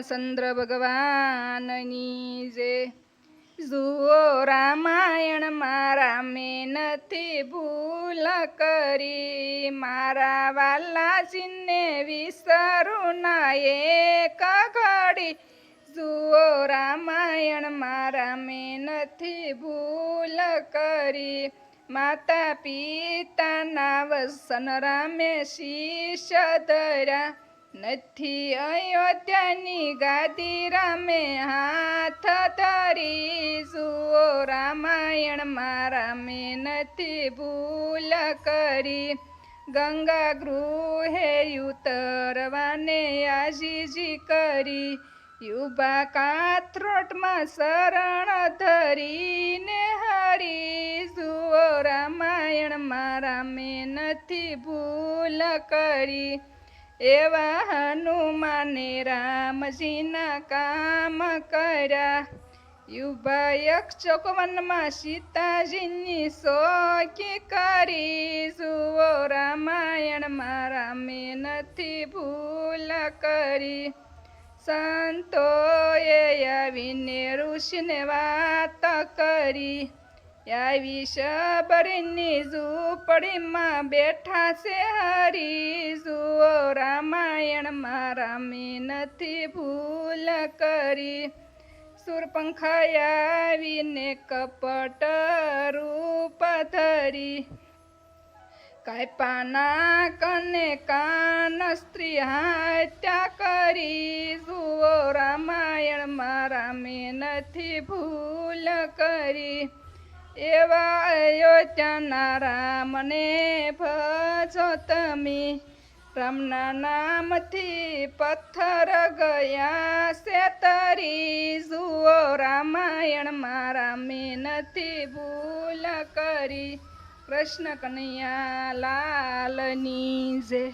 રામચંદ્ર ભગવાનની જય। જુઓ રામાયણ મારા મેં નથી ભૂલ કરી, મારા વાલાજીને વિસરું ના એક ઘડી। જુઓ રામાયણ મારા મેં નથી ભૂલ કરી, માતા પિતાના વસન રામે શીશ ધર્યા। નથી અયોધ્યાની ગાદી રામે હાથ ધરી, જુઓ રામાયણ મારા મેં નથી ભૂલ કરી। ગંગા ગૃહે ઉતરવાને આજીજી કરી, યુભા કાથરોટમાં શરણ ધરીને હરી। જુઓ રામાયણ મારા મેં નથી ભૂલ કરી, એવા હનુમાને રામજીના કામ કર્યા। યુભા યક્ષોવનમાં સીતાજીની સોખી કરી, જુઓ રામાયણ મારા મેં નથી ભૂલ કરી। સંતોએ આવીને ઋષિને વાત કરી, આવી શબરીની ઝૂંપડીમાં બેઠા છે હરી। જુઓ રામાયણ મારા મેં નથી ભૂલ કરી, શૂર્પણખા આવીને કપટ રૂપ ધરી, કાપ્યા નાક અને કાન સ્ત્રી હત્યા કરી। જુઓ રામાયણ મારા મેં નથી ભૂલ કરી, એવા અયોધ્યાના રામને ભજો તમે, રામના નામથી પથ્થર ગયા છે તરી। જુઓ રામાયણ મારા મેં નથી ભૂલ કરી, કૃષ્ણ કનૈયા લાલની જય।